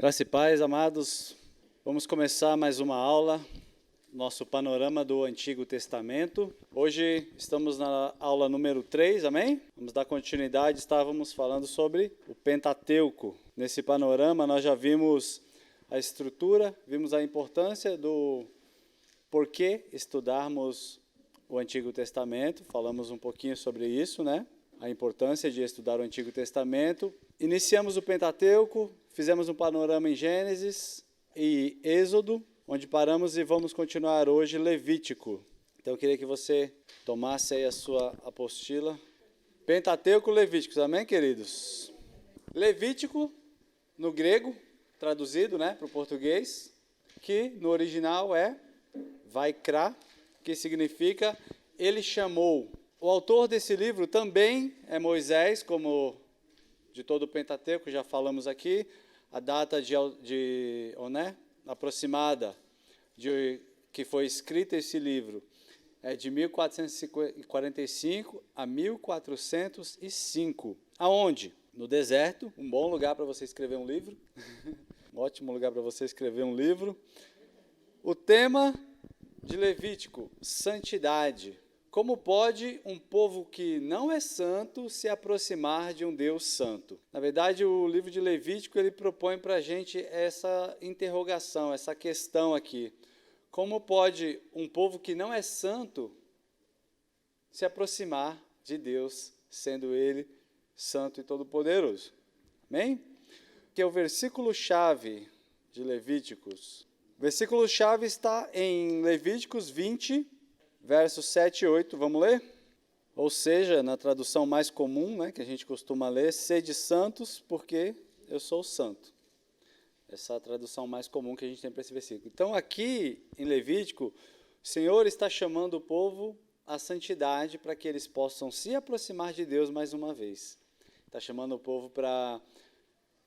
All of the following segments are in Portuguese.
Graça e paz, amados. Vamos começar mais uma aula, nosso panorama do Antigo Testamento. Hoje estamos na aula número 3, amém? Vamos dar continuidade, estávamos falando sobre o Pentateuco. Nesse panorama nós já vimos a estrutura, vimos a importância do porquê estudarmos o Antigo Testamento, falamos um pouquinho sobre isso, né? A importância de estudar o Antigo Testamento. Iniciamos o Pentateuco, fizemos um panorama em Gênesis e Êxodo, onde paramos e vamos continuar hoje Levítico. Então eu queria que você tomasse aí a sua apostila. Pentateuco, Levítico, amém, queridos? Levítico, no grego, traduzido, né, para o português, que no original é Vaikra, que significa ele chamou. O autor desse livro também é Moisés, como de todo o Pentateuco, já falamos aqui. A data aproximada de que foi escrito esse livro é de 1445 a 1405. Aonde? No deserto, um bom lugar para você escrever um livro. Um ótimo lugar para você escrever um livro. O tema de Levítico, santidade. Como pode um povo que não é santo se aproximar de um Deus santo? Na verdade, o livro de Levítico ele propõe para a gente essa interrogação, essa questão aqui. Como pode um povo que não é santo se aproximar de Deus, sendo Ele santo e todo-poderoso? Amém? Que é o versículo-chave de Levíticos. O versículo-chave está em Levíticos 20, versos 7 e 8, vamos ler? Ou seja, na tradução mais comum, né, que a gente costuma ler, sede santos, porque eu sou santo. Essa é a tradução mais comum que a gente tem para esse versículo. Então, aqui em Levítico, o Senhor está chamando o povo à santidade para que eles possam se aproximar de Deus mais uma vez. Está chamando o povo para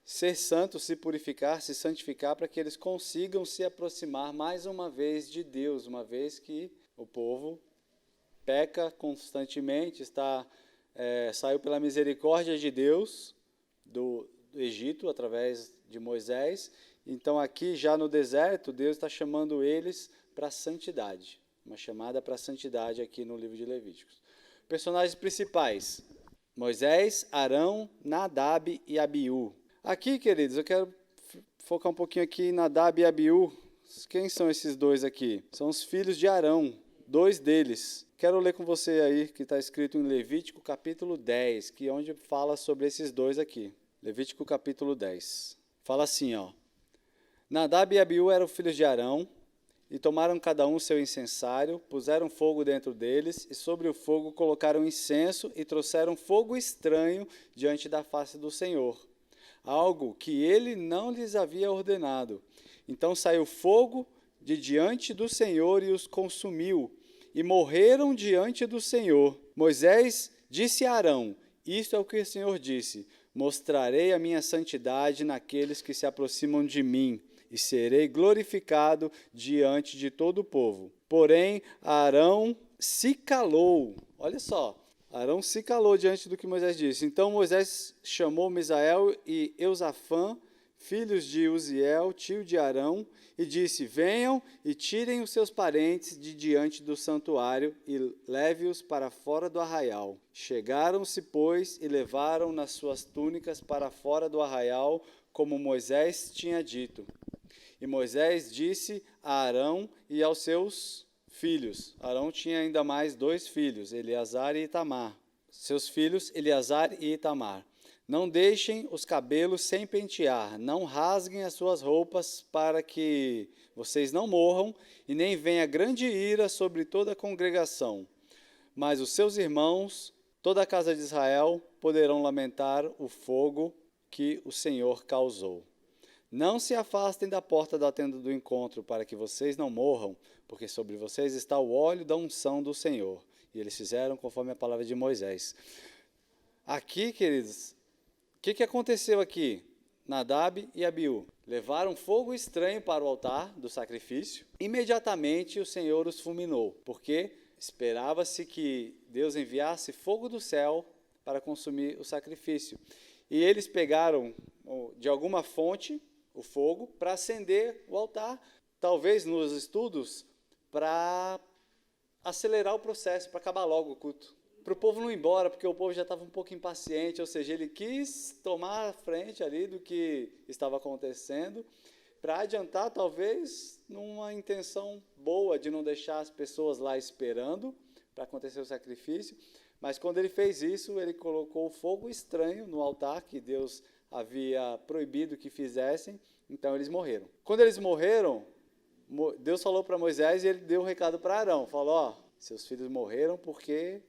ser santo, se purificar, se santificar, para que eles consigam se aproximar mais uma vez de Deus, uma vez que o povo peca constantemente, saiu pela misericórdia de Deus do Egito, através de Moisés. Então, aqui já no deserto, Deus está chamando eles para a santidade. Uma chamada para a santidade aqui no livro de Levíticos. Personagens principais: Moisés, Arão, Nadab e Abiú. Aqui, queridos, eu quero focar um pouquinho aqui em Nadab e Abiú. Quem são esses dois aqui? São os filhos de Arão. 2 deles. Quero ler com você aí, que está escrito em Levítico capítulo 10, que é onde fala sobre esses dois aqui. Levítico capítulo 10. Fala assim, ó. Nadab e Abiú eram filhos de Arão, e tomaram cada um seu incensário, puseram fogo dentro deles, e sobre o fogo colocaram incenso, e trouxeram fogo estranho diante da face do Senhor, algo que ele não lhes havia ordenado. Então saiu fogo de diante do Senhor e os consumiu, e morreram diante do Senhor. Moisés disse a Arão: isto é o que o Senhor disse: mostrarei a minha santidade naqueles que se aproximam de mim, e serei glorificado diante de todo o povo. Porém, Arão se calou. Olha só, Arão se calou diante do que Moisés disse. Então Moisés chamou Misael e Eusafã, filhos de Uziel, tio de Arão, e disse: venham e tirem os seus parentes de diante do santuário e leve-os para fora do arraial. Chegaram-se, pois, e levaram nas suas túnicas para fora do arraial, como Moisés tinha dito. E Moisés disse a Arão e aos seus filhos. Arão tinha ainda mais 2 filhos, Eleazar e Itamar. Seus filhos, Eleazar e Itamar: não deixem os cabelos sem pentear, não rasguem as suas roupas para que vocês não morram e nem venha grande ira sobre toda a congregação. Mas os seus irmãos, toda a casa de Israel, poderão lamentar o fogo que o Senhor causou. Não se afastem da porta da tenda do encontro para que vocês não morram, porque sobre vocês está o óleo da unção do Senhor. E eles fizeram conforme a palavra de Moisés. Aqui, queridos, o que aconteceu aqui? Nadab e Abiú levaram fogo estranho para o altar do sacrifício. Imediatamente o Senhor os fulminou, porque esperava-se que Deus enviasse fogo do céu para consumir o sacrifício. E eles pegaram de alguma fonte o fogo para acender o altar, talvez nos estudos, para acelerar o processo, para acabar logo o culto. Para o povo não ir embora, porque o povo já estava um pouco impaciente, ou seja, ele quis tomar a frente ali do que estava acontecendo, para adiantar, talvez, numa intenção boa de não deixar as pessoas lá esperando para acontecer o sacrifício, mas quando ele fez isso, ele colocou o fogo estranho no altar, que Deus havia proibido que fizessem, então eles morreram. Quando eles morreram, Deus falou para Moisés e ele deu um recado para Arão, falou, ó, seus filhos morreram porque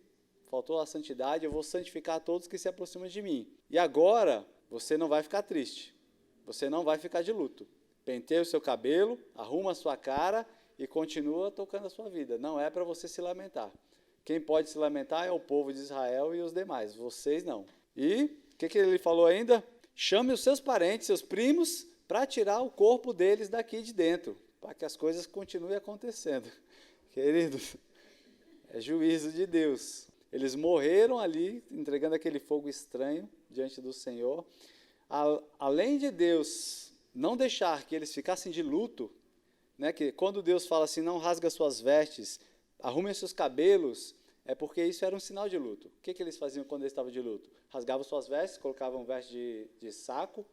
faltou a santidade, eu vou santificar todos que se aproximam de mim. E agora, você não vai ficar triste, você não vai ficar de luto. Penteia o seu cabelo, arruma a sua cara e continua tocando a sua vida. Não é para você se lamentar. Quem pode se lamentar é o povo de Israel e os demais, vocês não. E o que ele falou ainda? Chame os seus parentes, seus primos, para tirar o corpo deles daqui de dentro, para que as coisas continuem acontecendo. Queridos, é juízo de Deus. Eles morreram ali, entregando aquele fogo estranho diante do Senhor. Além de Deus não deixar que eles ficassem de luto, né, que quando Deus fala assim, não rasga suas vestes, arrume seus cabelos, é porque isso era um sinal de luto. O que eles faziam quando eles estavam de luto? Rasgavam suas vestes, colocavam veste de saco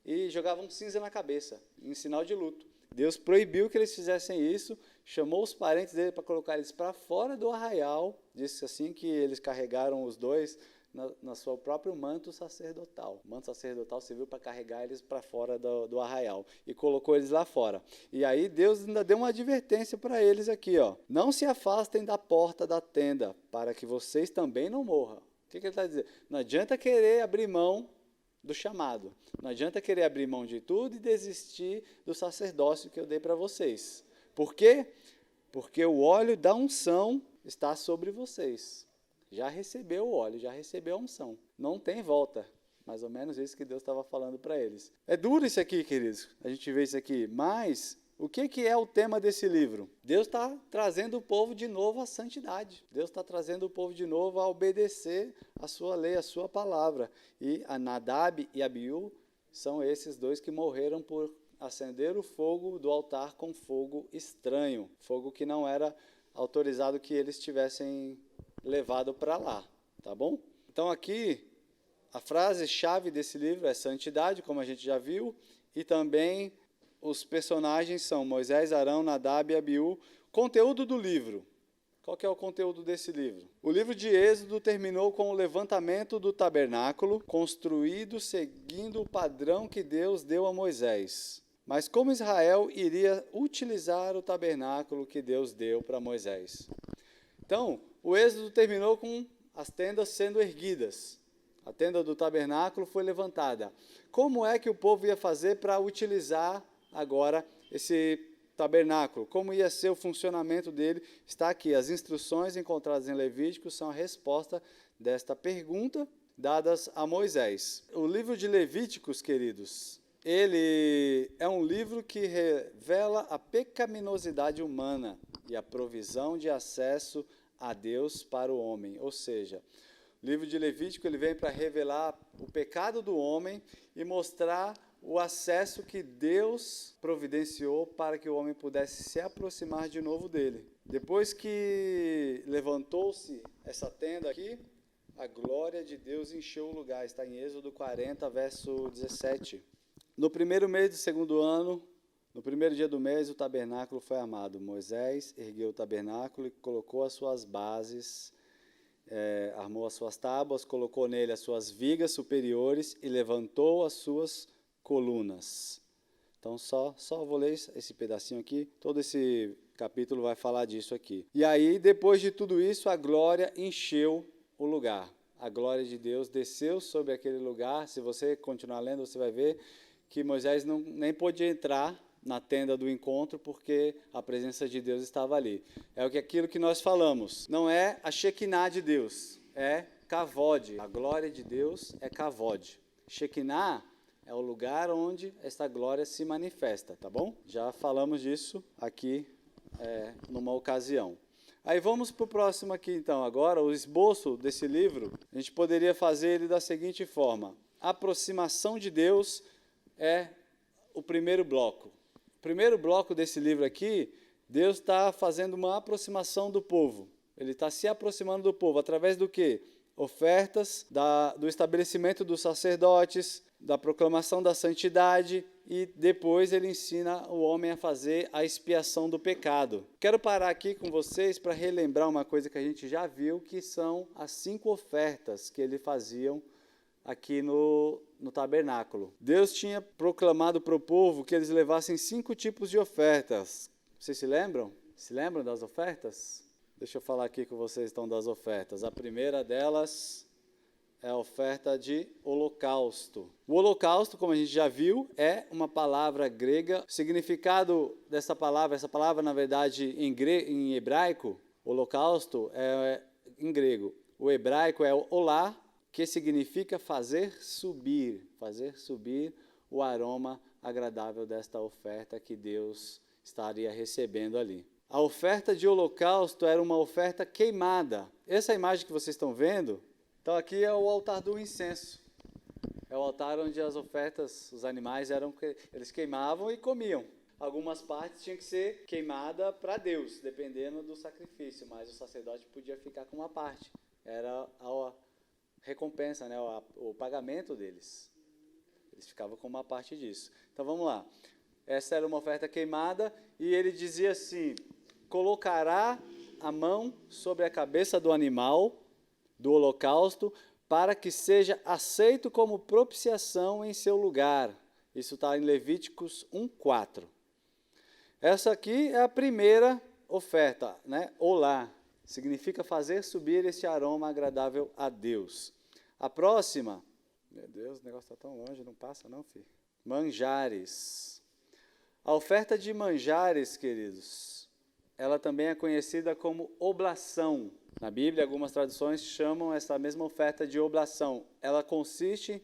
e jogavam cinza na cabeça, em sinal de luto. Deus proibiu que eles fizessem isso, chamou os parentes dele para colocar eles para fora do arraial, disse assim que eles carregaram os dois na seu próprio manto sacerdotal. O manto sacerdotal serviu para carregar eles para fora do arraial e colocou eles lá fora. E aí Deus ainda deu uma advertência para eles aqui, ó. Não se afastem da porta da tenda, para que vocês também não morram. O que ele está dizendo? Não adianta querer abrir mão do chamado. Não adianta querer abrir mão de tudo e desistir do sacerdócio que eu dei para vocês. Por quê? Porque o óleo da unção está sobre vocês. Já recebeu o óleo, já recebeu a unção. Não tem volta. Mais ou menos isso que Deus estava falando para eles. É duro isso aqui, queridos. A gente vê isso aqui. Mas o que é o tema desse livro? Deus está trazendo o povo de novo à santidade. Deus está trazendo o povo de novo a obedecer a sua lei, a sua palavra. E a Nadab e Abiú são esses dois que morreram por acender o fogo do altar com fogo estranho. Fogo que não era autorizado que eles tivessem levado para lá, tá bom? Então aqui, a frase-chave desse livro é santidade, como a gente já viu, e também os personagens são Moisés, Arão, Nadab e Abiú. Conteúdo do livro. Qual que é o conteúdo desse livro? O livro de Êxodo terminou com o levantamento do tabernáculo, construído seguindo o padrão que Deus deu a Moisés. Mas como Israel iria utilizar o tabernáculo que Deus deu para Moisés? Então, o Êxodo terminou com as tendas sendo erguidas. A tenda do tabernáculo foi levantada. Como é que o povo ia fazer para utilizar agora esse tabernáculo? Como ia ser o funcionamento dele? Está aqui. As instruções encontradas em Levítico são a resposta desta pergunta dadas a Moisés. O livro de Levíticos, queridos, ele é um livro que revela a pecaminosidade humana e a provisão de acesso a Deus para o homem. Ou seja, o livro de Levítico ele vem para revelar o pecado do homem e mostrar o acesso que Deus providenciou para que o homem pudesse se aproximar de novo dele. Depois que levantou-se essa tenda aqui, a glória de Deus encheu o lugar. Está em Êxodo 40, verso 17. No primeiro mês do segundo ano, no primeiro dia do mês, o tabernáculo foi armado. Moisés ergueu o tabernáculo e colocou as suas bases, armou as suas tábuas, colocou nele as suas vigas superiores e levantou as suas colunas. Então, só vou ler esse pedacinho aqui. Todo esse capítulo vai falar disso aqui. E aí, depois de tudo isso, a glória encheu o lugar. A glória de Deus desceu sobre aquele lugar. Se você continuar lendo, você vai ver que Moisés nem podia entrar na tenda do encontro, porque a presença de Deus estava ali. É aquilo que nós falamos. Não é a Shekinah de Deus, é Kavod. A glória de Deus é Kavod. Shekinah é o lugar onde esta glória se manifesta, tá bom? Já falamos disso aqui numa ocasião. Aí vamos para o próximo aqui, então. Agora, o esboço desse livro, a gente poderia fazer ele da seguinte forma. A aproximação de Deus é o primeiro bloco. O primeiro bloco desse livro aqui, Deus está fazendo uma aproximação do povo. Ele está se aproximando do povo através do quê? Ofertas, do estabelecimento dos sacerdotes, da proclamação da santidade, e depois ele ensina o homem a fazer a expiação do pecado. Quero parar aqui com vocês para relembrar uma coisa que a gente já viu, que são as 5 ofertas que ele faziam aqui no tabernáculo. Deus tinha proclamado para o povo que eles levassem 5 tipos de ofertas. Vocês se lembram? Se lembram das ofertas? Deixa eu falar aqui com vocês então das ofertas. A primeira delas é a oferta de holocausto. O holocausto, como a gente já viu, é uma palavra grega. O significado dessa palavra, essa palavra na verdade em hebraico, holocausto é em grego. O hebraico é olá, que significa fazer subir o aroma agradável desta oferta que Deus estaria recebendo ali. A oferta de holocausto era uma oferta queimada. Essa imagem que vocês estão vendo, então aqui é o altar do incenso. É o altar onde as ofertas, os animais eles queimavam e comiam. Algumas partes tinham que ser queimada para Deus, dependendo do sacrifício, mas o sacerdote podia ficar com uma parte. Era a recompensa, né, o pagamento deles. Eles ficavam com uma parte disso. Então vamos lá. Essa era uma oferta queimada e ele dizia assim: colocará a mão sobre a cabeça do animal do holocausto para que seja aceito como propiciação em seu lugar. Isso está em Levíticos 1:4. Essa aqui é a primeira oferta, né? Olá. Significa fazer subir esse aroma agradável a Deus. A próxima, meu Deus, o negócio está tão longe, não passa não, filho. Manjares. A oferta de manjares, queridos, ela também é conhecida como oblação. Na Bíblia, algumas traduções chamam essa mesma oferta de oblação. Ela consiste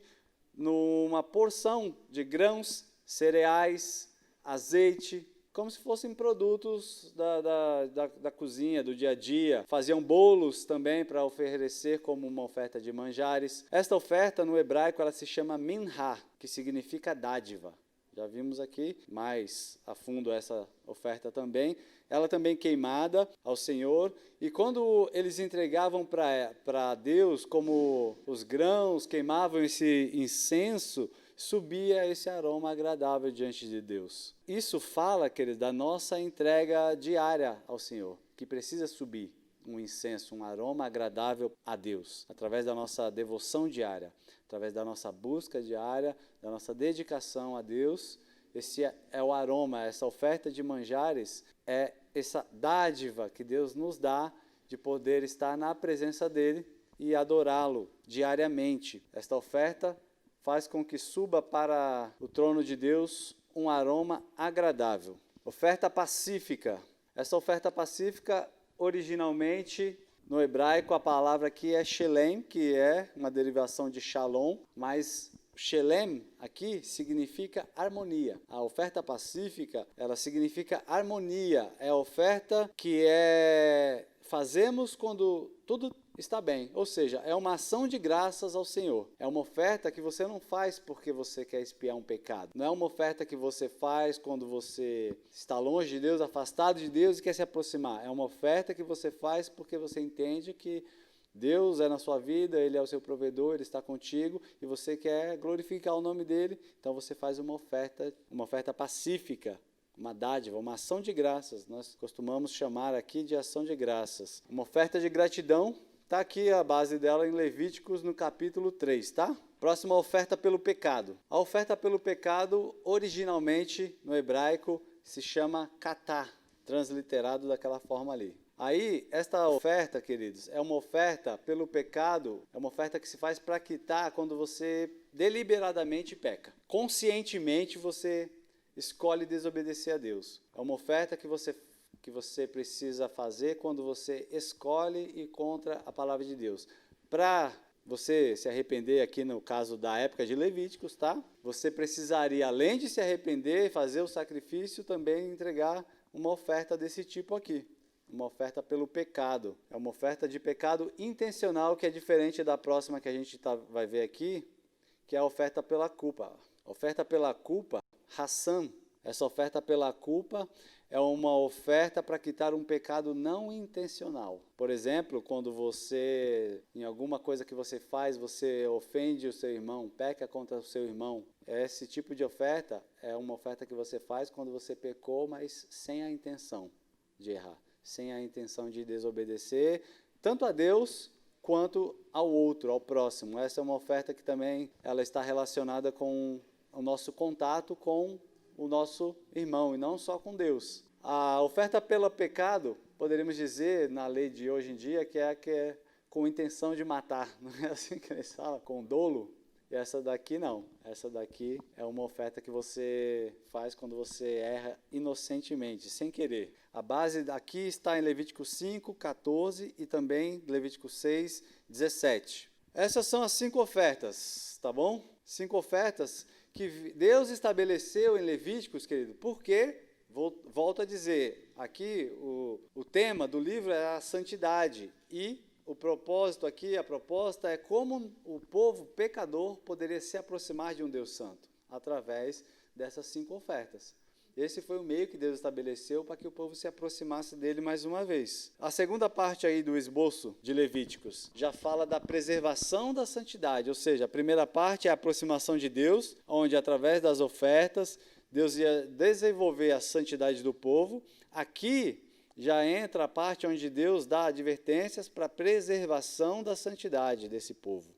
numa porção de grãos, cereais, azeite, como se fossem produtos da cozinha, do dia a dia. Faziam bolos também para oferecer como uma oferta de manjares. Esta oferta, no hebraico, ela se chama minhá, que significa dádiva. Já vimos aqui mais a fundo essa oferta também. Ela também queimada ao Senhor. E quando eles entregavam para Deus, como os grãos queimavam esse incenso, subia esse aroma agradável diante de Deus. Isso fala, queridos, da nossa entrega diária ao Senhor, que precisa subir um incenso, um aroma agradável a Deus, através da nossa devoção diária, através da nossa busca diária, da nossa dedicação a Deus. Esse é o aroma, essa oferta de manjares é essa dádiva que Deus nos dá de poder estar na presença dEle e adorá-lo diariamente. Esta oferta faz com que suba para o trono de Deus um aroma agradável. Oferta pacífica. Essa oferta pacífica, originalmente, no hebraico, a palavra aqui é shelem, que é uma derivação de shalom, mas shelem aqui significa harmonia. A oferta pacífica, ela significa harmonia. É a oferta que fazemos quando tudo está bem, ou seja, é uma ação de graças ao Senhor. É uma oferta que você não faz porque você quer expiar um pecado. Não é uma oferta que você faz quando você está longe de Deus, afastado de Deus e quer se aproximar. É uma oferta que você faz porque você entende que Deus é na sua vida, Ele é o seu provedor, Ele está contigo e você quer glorificar o nome dEle. Então você faz uma oferta pacífica, uma dádiva, uma ação de graças. Nós costumamos chamar aqui de ação de graças. Uma oferta de gratidão. Está aqui a base dela em Levíticos, no capítulo 3, tá? Próxima, oferta pelo pecado. A oferta pelo pecado, originalmente, no hebraico, se chama katá, transliterado daquela forma ali. Aí, esta oferta, queridos, é uma oferta pelo pecado, é uma oferta que se faz para quitar quando você deliberadamente peca. Conscientemente, você escolhe desobedecer a Deus. É uma oferta que você precisa fazer quando você escolhe ir contra a palavra de Deus. Para você se arrepender, aqui no caso da época de Levíticos, tá? Você precisaria, além de se arrepender e fazer o sacrifício, também entregar uma oferta desse tipo aqui. Uma oferta pelo pecado. É uma oferta de pecado intencional, que é diferente da próxima que a gente vai ver aqui, que é a oferta pela culpa. A oferta pela culpa Hassam. Essa oferta pela culpa é uma oferta para quitar um pecado não intencional. Por exemplo, quando você, em alguma coisa que você faz, você ofende o seu irmão, peca contra o seu irmão. Esse tipo de oferta é uma oferta que você faz quando você pecou, mas sem a intenção de errar, sem a intenção de desobedecer, tanto a Deus quanto ao outro, ao próximo. Essa é uma oferta que também ela está relacionada com o nosso contato com o nosso irmão, e não só com Deus. A oferta pelo pecado, poderíamos dizer, na lei de hoje em dia, que é com intenção de matar. Não é assim que eles falam? Com dolo? E essa daqui não. Essa daqui é uma oferta que você faz quando você erra inocentemente, sem querer. A base daqui está em Levítico 5, 14 e também Levítico 6, 17. Essas são as 5 ofertas, tá bom? 5 ofertas que Deus estabeleceu em Levíticos, querido, porque, volto a dizer, aqui o tema do livro é a santidade, e o propósito aqui, a proposta é como o povo pecador poderia se aproximar de um Deus santo, através dessas 5 ofertas. Esse foi o meio que Deus estabeleceu para que o povo se aproximasse dele mais uma vez. A segunda parte aí do esboço de Levíticos já fala da preservação da santidade, ou seja, a primeira parte é a aproximação de Deus, onde através das ofertas Deus ia desenvolver a santidade do povo. Aqui já entra a parte onde Deus dá advertências para a preservação da santidade desse povo.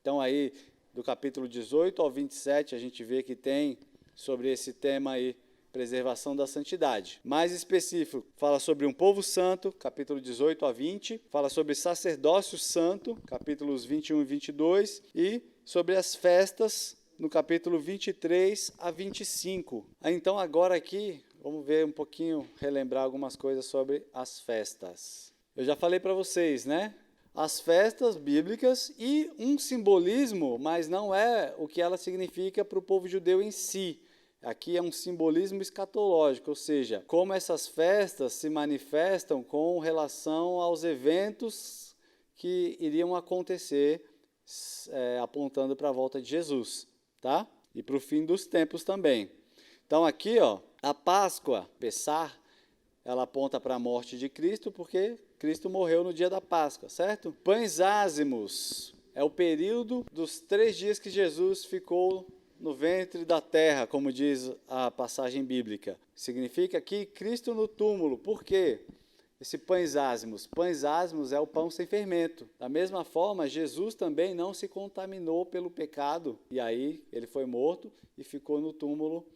Então aí, do capítulo 18 ao 27, a gente vê que tem sobre esse tema aí, preservação da santidade. Mais específico, fala sobre um povo santo, capítulo 18 a 20, fala sobre sacerdócio santo, capítulos 21 e 22, e sobre as festas, no capítulo 23 a 25. Então, agora aqui, vamos ver um pouquinho, relembrar algumas coisas sobre as festas. Eu já falei para vocês, né? As festas bíblicas e um simbolismo, mas não é o que ela significa para o povo judeu em si. Aqui é um simbolismo escatológico, ou seja, como essas festas se manifestam com relação aos eventos que iriam acontecer, apontando para a volta de Jesus, tá? E para o fim dos tempos também. Então aqui, ó, a Páscoa, Pessah, ela aponta para a morte de Cristo, porque Cristo morreu no dia da Páscoa, certo? Pães ázimos é o período dos 3 dias que Jesus ficou no ventre da terra, como diz a passagem bíblica. Significa aqui Cristo no túmulo. Por quê? Esse pães ázimos. Pães ázimos é o pão sem fermento. Da mesma forma, Jesus também não se contaminou pelo pecado. E aí ele foi morto e ficou no túmulo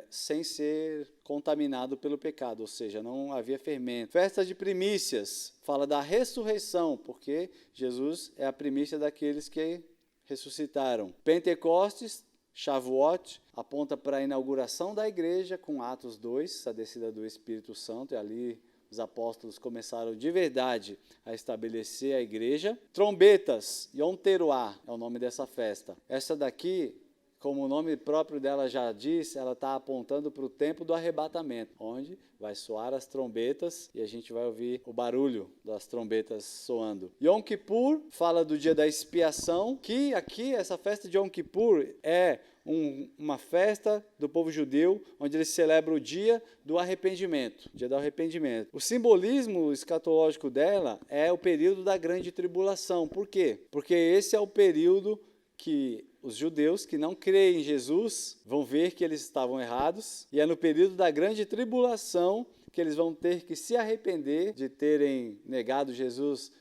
sem ser contaminado pelo pecado. Ou seja, não havia fermento. Festa de primícias. Fala da ressurreição, porque Jesus é a primícia daqueles que ressuscitaram. Pentecostes, Shavuot, aponta para a inauguração da igreja com Atos 2, a descida do Espírito Santo, e ali os apóstolos começaram de verdade a estabelecer a igreja. Trombetas, Yom Teruah é o nome dessa festa. Essa daqui, como o nome próprio dela já diz, ela está apontando para o tempo do arrebatamento, onde vai soar as trombetas e a gente vai ouvir o barulho das trombetas soando. Yom Kippur fala do dia da expiação, que aqui essa festa de Yom Kippur é uma festa do povo judeu, onde eles celebram o dia do arrependimento, dia do arrependimento. O simbolismo escatológico dela é o período da grande tribulação. Por quê? Porque esse é o período que os judeus que não creem em Jesus vão ver que eles estavam errados, e é no período da grande tribulação que eles vão ter que se arrepender de terem negado Jesus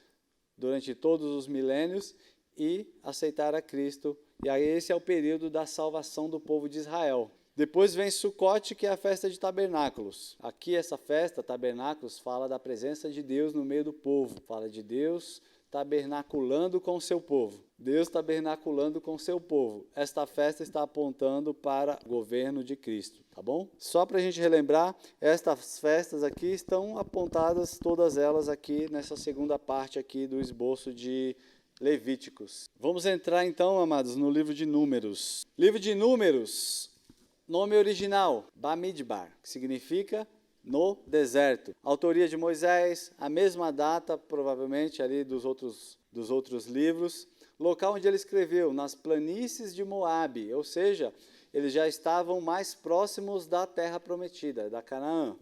durante todos os milênios e aceitar a Cristo. E aí esse é o período da salvação do povo de Israel. Depois vem Sucote, que é a festa de tabernáculos. Aqui essa festa, tabernáculos, fala da presença de Deus no meio do povo, fala de Deus tabernaculando com o seu povo. Deus tabernaculando com o seu povo. Esta festa está apontando para o governo de Cristo, tá bom? Só para a gente relembrar, estas festas aqui estão apontadas, todas elas aqui, nessa segunda parte aqui do esboço de Levíticos. Vamos entrar então, amados, no livro de Números. Livro de Números, nome original, Bamidbar, que significa no deserto. Autoria de Moisés, a mesma data, provavelmente, ali dos outros livros. Local onde ele escreveu, nas planícies de Moabe, ou seja, eles já estavam mais próximos da terra prometida, da Canaã.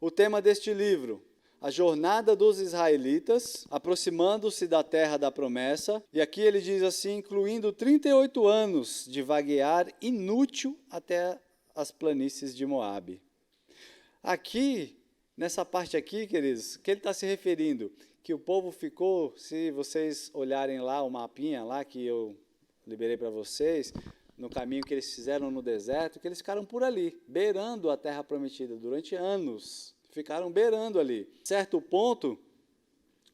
O tema deste livro: a jornada dos israelitas, aproximando-se da terra da promessa, e aqui ele diz assim, incluindo 38 anos de vaguear inútil até as planícies de Moabe. Aqui, nessa parte aqui, queridos, que ele está se referindo? Que o povo ficou, se vocês olharem lá o mapinha lá que eu liberei para vocês, no caminho que eles fizeram no deserto, que eles ficaram por ali, beirando a terra prometida durante anos. Ficaram beirando ali. Certo ponto,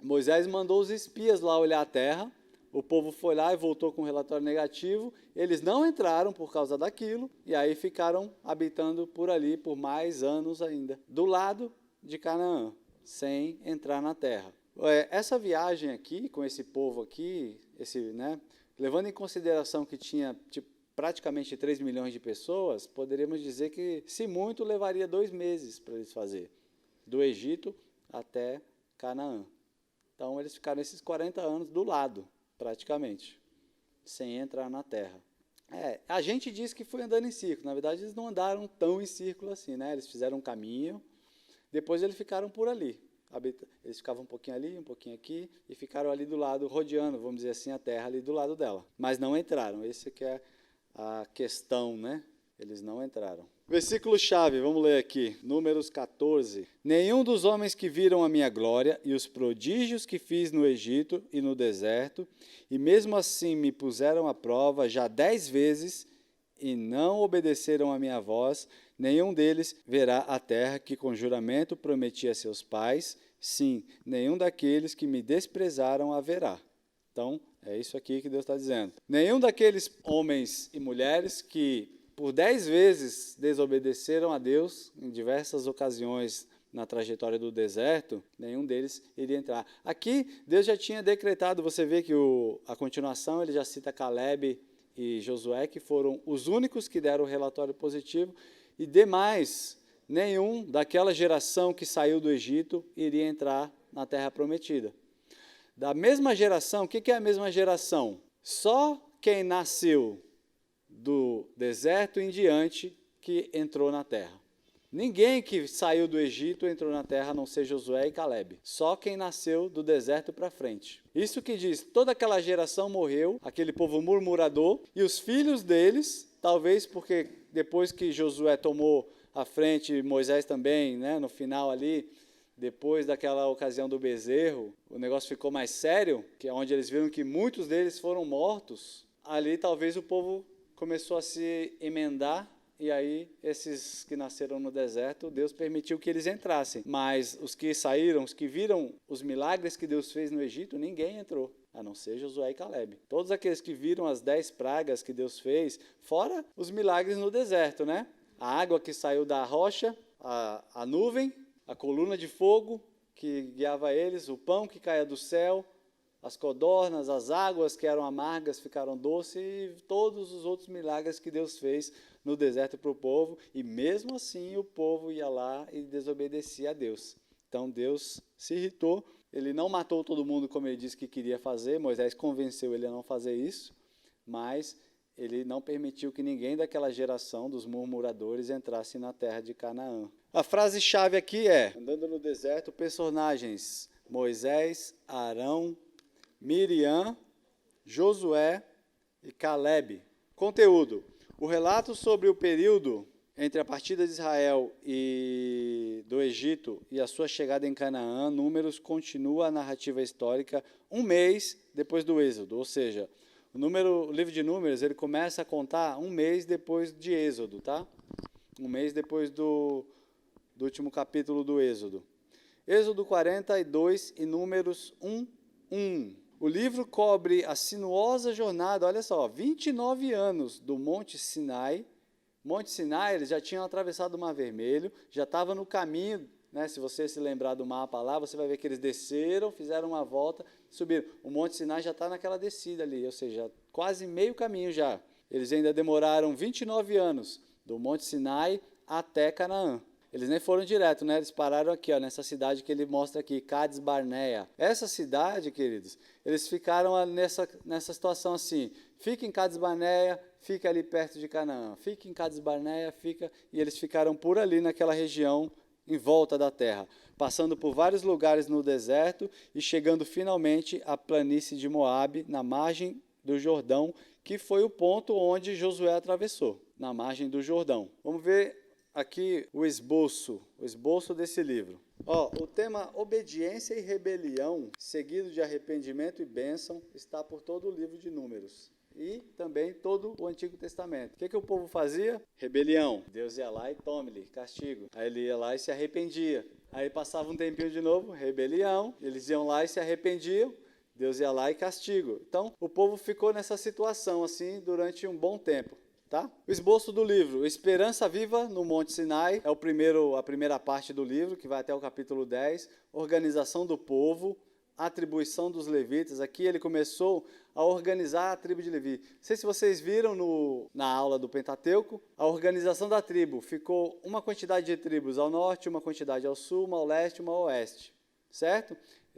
Moisés mandou os espias lá olhar a terra, o povo foi lá e voltou com um relatório negativo, eles não entraram por causa daquilo, e aí ficaram habitando por ali por mais anos ainda, do lado de Canaã, sem entrar na terra. Essa viagem aqui, com esse povo aqui, levando em consideração que tinha praticamente 3 milhões de pessoas, poderíamos dizer que, se muito, levaria 2 meses para eles fazer, do Egito até Canaã. Então, eles ficaram esses 40 anos do lado, praticamente, sem entrar na terra. A gente diz que foi andando em círculo, na verdade, eles não andaram tão em círculo assim, né? Eles fizeram um caminho, depois eles ficaram por ali. Eles ficavam um pouquinho ali, um pouquinho aqui, e ficaram ali do lado, rodeando, vamos dizer assim, a terra ali do lado dela. Mas não entraram, esse que é a questão, né? Eles não entraram. Versículo-chave, vamos ler aqui, Números 14. Nenhum dos homens que viram a minha glória e os prodígios que fiz no Egito e no deserto, e mesmo assim me puseram à prova já 10 vezes, e não obedeceram a minha voz, nenhum deles verá a terra que com juramento prometi a seus pais, sim, nenhum daqueles que me desprezaram a verá. Então, é isso aqui que Deus está dizendo. Nenhum daqueles homens e mulheres que por 10 vezes desobedeceram a Deus, em diversas ocasiões na trajetória do deserto, nenhum deles iria entrar. Aqui, Deus já tinha decretado, você vê que a continuação, ele já cita Caleb e Josué, que foram os únicos que deram o relatório positivo, e demais, nenhum daquela geração que saiu do Egito iria entrar na terra prometida. Da mesma geração, o que é a mesma geração? Só quem nasceu do deserto em diante que entrou na terra. Ninguém que saiu do Egito entrou na terra, a não ser Josué e Caleb. Só quem nasceu do deserto para frente. Isso que diz, toda aquela geração morreu, aquele povo murmurador, e os filhos deles, talvez porque depois que Josué tomou a frente, Moisés também, né, no final ali, depois daquela ocasião do bezerro, o negócio ficou mais sério, que é onde eles viram que muitos deles foram mortos. Ali talvez o povo começou a se emendar, e aí esses que nasceram no deserto, Deus permitiu que eles entrassem. Mas os que saíram, os que viram os milagres que Deus fez no Egito, ninguém entrou, a não ser Josué e Caleb. Todos aqueles que viram as 10 pragas que Deus fez, fora os milagres no deserto, né? A água que saiu da rocha, a nuvem, a coluna de fogo que guiava eles, o pão que caía do céu, as codornas, as águas que eram amargas ficaram doces, e todos os outros milagres que Deus fez no deserto para o povo, e mesmo assim o povo ia lá e desobedecia a Deus. Então Deus se irritou, ele não matou todo mundo como ele disse que queria fazer, Moisés convenceu ele a não fazer isso, mas ele não permitiu que ninguém daquela geração dos murmuradores entrasse na terra de Canaã. A frase-chave aqui é, andando no deserto, personagens Moisés, Arão, Miriam, Josué e Caleb. Conteúdo. O relato sobre o período entre a partida de Israel e do Egito e a sua chegada em Canaã, Números continua a narrativa histórica 1 mês depois do Êxodo, ou seja, o livro de Números ele começa a contar 1 mês depois de Êxodo, tá? 1 mês depois do último capítulo do Êxodo. Êxodo 42 e Números 1:1. O livro cobre a sinuosa jornada, olha só, 29 anos do Monte Sinai. Monte Sinai, eles já tinham atravessado o Mar Vermelho, já estava no caminho, né? Se você se lembrar do mapa lá, você vai ver que eles desceram, fizeram uma volta, subiram. O Monte Sinai já está naquela descida ali, ou seja, quase meio caminho já. Eles ainda demoraram 29 anos, do Monte Sinai até Canaã. Eles nem foram direto, né? Eles pararam aqui, ó, nessa cidade que ele mostra aqui, Cades Barnea. Essa cidade, queridos, eles ficaram nessa situação assim, fica em Cades Barnea, fica ali perto de Canaã, fica em Cades Barneia, e eles ficaram por ali naquela região em volta da terra, passando por vários lugares no deserto e chegando finalmente à planície de Moabe, na margem do Jordão, que foi o ponto onde Josué atravessou, na margem do Jordão. Vamos ver aqui o esboço desse livro. O tema obediência e rebelião, seguido de arrependimento e bênção, está por todo o livro de Números. E também todo o Antigo Testamento. O que o povo fazia? Rebelião. Deus ia lá e tome-lhe, castigo. Aí ele ia lá e se arrependia. Aí passava um tempinho de novo, rebelião. Eles iam lá e se arrependiam. Deus ia lá e castigo. Então, o povo ficou nessa situação assim durante um bom tempo. Tá? O esboço do livro, Esperança Viva no Monte Sinai, é a primeira parte do livro, que vai até o capítulo 10, organização do povo, atribuição dos levitas. Aqui ele começou a organizar a tribo de Levi. Não sei se vocês viram na aula do Pentateuco, a organização da tribo. Ficou uma quantidade de tribos ao norte, uma quantidade ao sul, uma ao leste, uma ao oeste. Certo?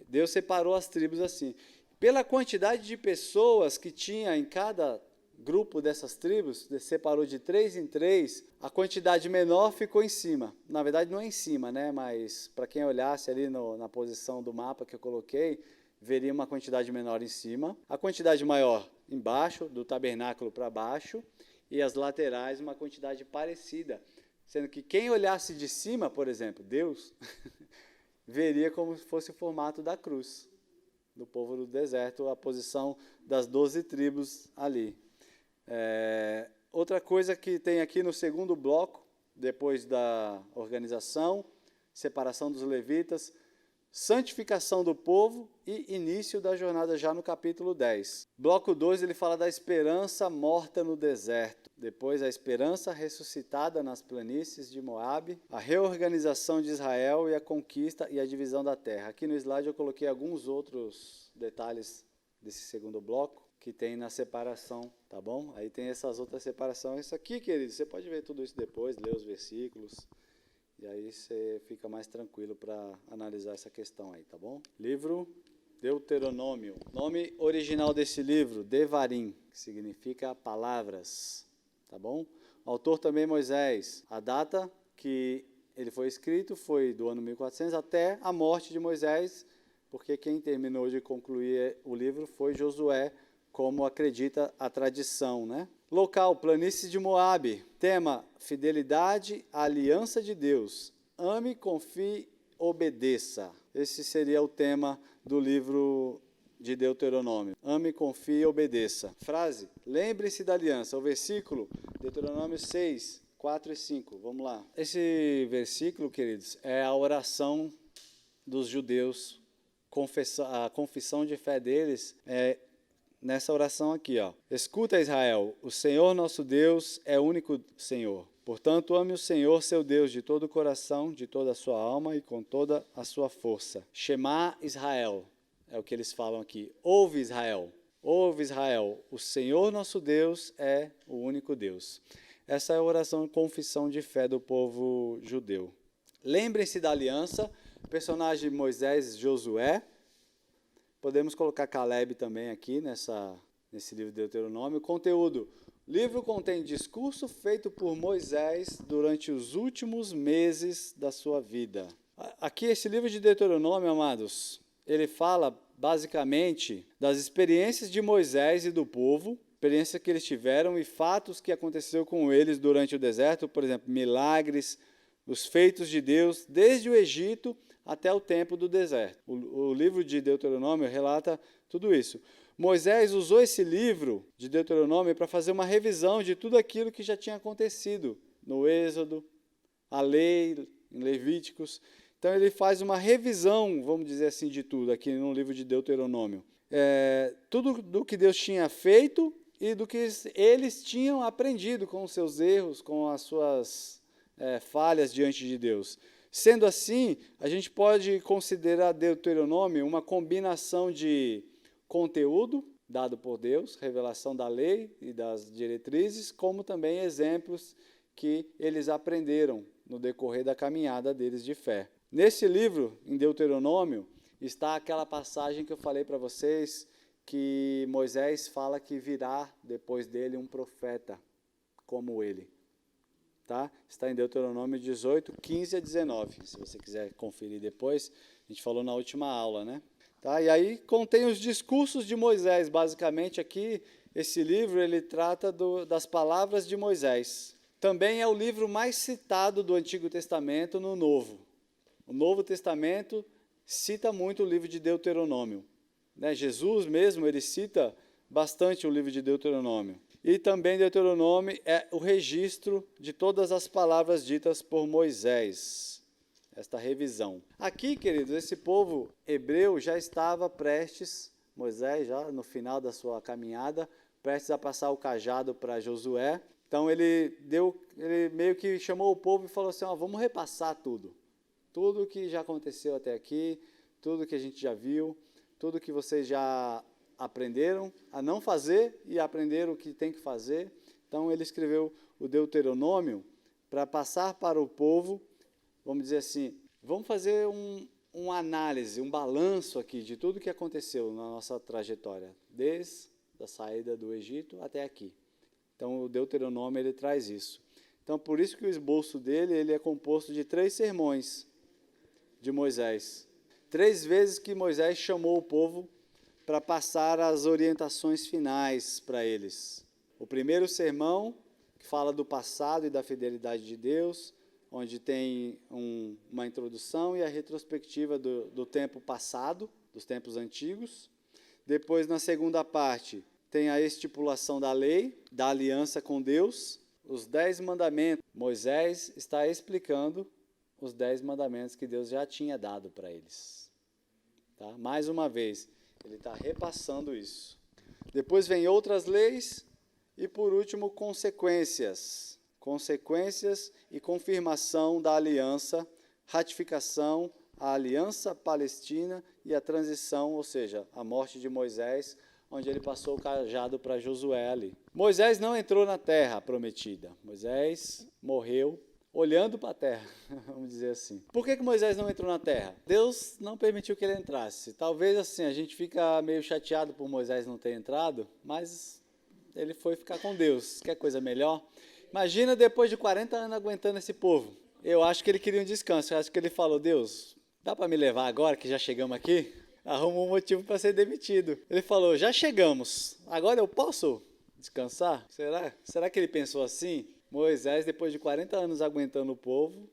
Deus separou as tribos assim. Pela quantidade de pessoas que tinha em cada grupo dessas tribos, separou de 3 em 3, a quantidade menor ficou em cima. Na verdade, não é em cima, né? Mas para quem olhasse ali na posição do mapa que eu coloquei, veria uma quantidade menor em cima, a quantidade maior embaixo, do tabernáculo para baixo, e as laterais uma quantidade parecida. Sendo que quem olhasse de cima, por exemplo, Deus, veria como se fosse o formato da cruz, do povo do deserto, a posição das 12 tribos ali. Outra coisa que tem aqui no segundo bloco, depois da organização, separação dos levitas, santificação do povo e início da jornada já no capítulo 10. Bloco 2, ele fala da esperança morta no deserto. Depois a esperança ressuscitada nas planícies de Moabe, a reorganização de Israel e a conquista e a divisão da terra. Aqui no slide eu coloquei alguns outros detalhes desse segundo bloco que tem na separação, tá bom? Aí tem essas outras separações. Isso aqui, querido, você pode ver tudo isso depois, ler os versículos, e aí você fica mais tranquilo para analisar essa questão aí, tá bom? Livro Deuteronômio. Nome original desse livro, Devarim, que significa palavras, tá bom? Autor também Moisés. A data que ele foi escrito foi do ano 1400 até a morte de Moisés, porque quem terminou de concluir o livro foi Josué, como acredita a tradição, né? Local, planície de Moabe. Tema, fidelidade à aliança de Deus. Ame, confie, obedeça. Esse seria o tema do livro de Deuteronômio. Ame, confie, obedeça. Frase, lembre-se da aliança. O versículo, Deuteronômio 6, 4 e 5. Vamos lá. Esse versículo, queridos, é a oração dos judeus. A confissão de fé deles é nessa oração aqui, ó. Escuta, Israel, o Senhor nosso Deus é o único Senhor. Portanto, ame o Senhor, seu Deus, de todo o coração, de toda a sua alma e com toda a sua força. Shema Israel, é o que eles falam aqui. Ouve, Israel, o Senhor nosso Deus é o único Deus. Essa é a oração de confissão de fé do povo judeu. Lembrem-se da aliança, personagem Moisés, Josué. Podemos colocar Caleb também aqui nesse livro de Deuteronômio. Conteúdo. O livro contém discurso feito por Moisés durante os últimos meses da sua vida. Aqui, esse livro de Deuteronômio, amados, ele fala basicamente das experiências de Moisés e do povo, experiências que eles tiveram e fatos que aconteceram com eles durante o deserto, por exemplo, milagres, os feitos de Deus, desde o Egito até o tempo do deserto. O livro de Deuteronômio relata tudo isso. Moisés usou esse livro de Deuteronômio para fazer uma revisão de tudo aquilo que já tinha acontecido no Êxodo, a lei, em Levíticos. Então ele faz uma revisão, vamos dizer assim, de tudo aqui no livro de Deuteronômio. Tudo do que Deus tinha feito e do que eles tinham aprendido com os seus erros, com as suas falhas diante de Deus. Sendo assim, a gente pode considerar Deuteronômio uma combinação de conteúdo dado por Deus, revelação da lei e das diretrizes, como também exemplos que eles aprenderam no decorrer da caminhada deles de fé. Nesse livro, em Deuteronômio, está aquela passagem que eu falei para vocês, que Moisés fala que virá depois dele um profeta como ele. Tá? Está em Deuteronômio 18, 15 a 19. Se você quiser conferir depois, a gente falou na última aula, né? Tá? E aí contém os discursos de Moisés. Basicamente aqui, esse livro ele trata das palavras de Moisés. Também é o livro mais citado do Antigo Testamento no Novo. O Novo Testamento cita muito o livro de Deuteronômio. Né? Jesus mesmo, ele cita bastante o livro de Deuteronômio. E também Deuteronômio é o registro de todas as palavras ditas por Moisés. Esta revisão. Aqui, queridos, esse povo hebreu já estava prestes, Moisés já no final da sua caminhada, prestes a passar o cajado para Josué. Então ele meio que chamou o povo e falou assim, vamos repassar tudo. Tudo que já aconteceu até aqui, tudo que a gente já viu, tudo que vocês já aprenderam a não fazer e aprenderam o que tem que fazer. Então ele escreveu o Deuteronômio para passar para o povo, vamos dizer assim, vamos fazer uma análise, um balanço aqui de tudo que aconteceu na nossa trajetória, desde a saída do Egito até aqui. Então o Deuteronômio ele traz isso. Então por isso que o esboço dele ele é composto de 3 sermões de Moisés. 3 vezes que Moisés chamou o povo para passar as orientações finais para eles. O primeiro sermão, que fala do passado e da fidelidade de Deus, onde tem uma introdução e a retrospectiva do tempo passado, dos tempos antigos. Depois, na segunda parte, tem a estipulação da lei, da aliança com Deus, os 10 mandamentos. Moisés está explicando os 10 mandamentos que Deus já tinha dado para eles. Tá? Mais uma vez, ele está repassando isso. Depois vem outras leis e, por último, consequências. Consequências e confirmação da aliança, ratificação, a aliança palestina e a transição, ou seja, a morte de Moisés, onde ele passou o cajado para Josué ali. Moisés não entrou na terra prometida. Moisés morreu olhando para a terra, vamos dizer assim. Por que Moisés não entrou na terra? Deus não permitiu que ele entrasse. Talvez assim, a gente fica meio chateado por Moisés não ter entrado, mas ele foi ficar com Deus. Quer coisa melhor? Imagina depois de 40 anos aguentando esse povo. Eu acho que ele queria um descanso. Eu acho que ele falou, Deus, dá para me levar agora que já chegamos aqui? Arrumou um motivo para ser demitido. Ele falou, já chegamos, agora eu posso descansar? Será que ele pensou assim? Moisés, depois de 40 anos aguentando o povo,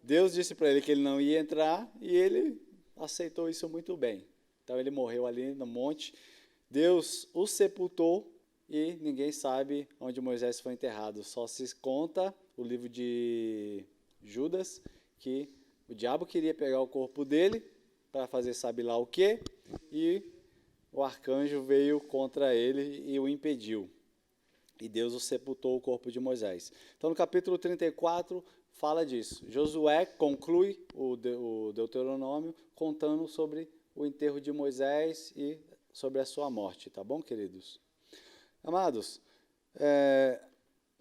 Deus disse para ele que ele não ia entrar e ele aceitou isso muito bem. Então ele morreu ali no monte, Deus o sepultou e ninguém sabe onde Moisés foi enterrado. Só se conta o livro de Judas, que o diabo queria pegar o corpo dele para fazer sabe lá o quê, e o arcanjo veio contra ele e o impediu. E Deus o sepultou o corpo de Moisés. Então, no capítulo 34, fala disso. Josué conclui o Deuteronômio contando sobre o enterro de Moisés e sobre a sua morte. Tá bom, queridos? Amados,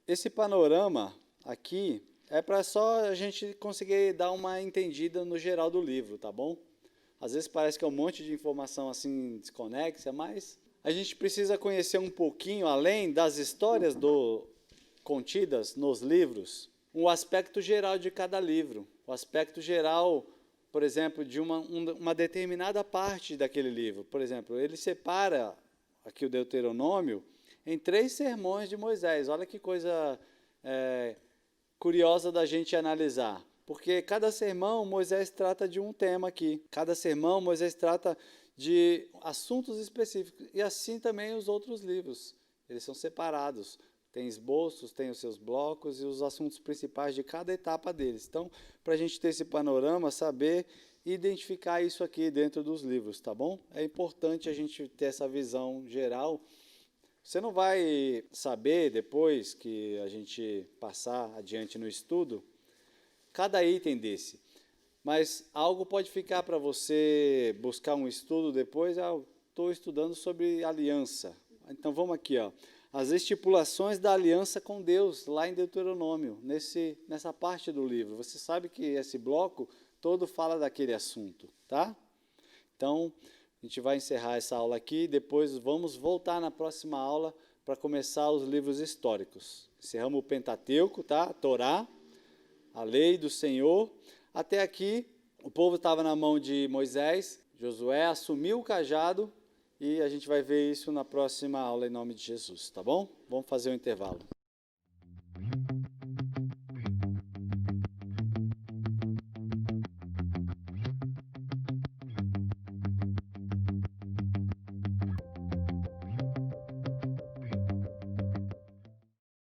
esse panorama aqui é para só a gente conseguir dar uma entendida no geral do livro, tá bom? Às vezes parece que é um monte de informação assim desconexa, mas a gente precisa conhecer um pouquinho, além das histórias contidas nos livros, um aspecto geral de cada livro. O aspecto geral, por exemplo, de uma determinada parte daquele livro. Por exemplo, ele separa aqui o Deuteronômio em 3 sermões de Moisés. Olha que coisa curiosa da gente analisar. Porque cada sermão Moisés trata de um tema aqui. Cada sermão Moisés trata de assuntos específicos. E assim também os outros livros. Eles são separados. Tem esboços, tem os seus blocos e os assuntos principais de cada etapa deles. Então, para a gente ter esse panorama, saber identificar isso aqui dentro dos livros, tá bom? É importante a gente ter essa visão geral. Você não vai saber, depois que a gente passar adiante no estudo, cada item desse. Mas algo pode ficar para você buscar um estudo depois. Estou estudando sobre aliança. Então vamos aqui, ó. As estipulações da aliança com Deus, lá em Deuteronômio, nessa parte do livro. Você sabe que esse bloco todo fala daquele assunto, tá? Então, A gente vai encerrar essa aula aqui, depois vamos voltar na próxima aula para começar os livros históricos. Encerramos o Pentateuco, tá? A Torá, a lei do Senhor. Até aqui, o povo estava na mão de Moisés, Josué assumiu o cajado e a gente vai ver isso na próxima aula em nome de Jesus, tá bom? Vamos fazer um intervalo.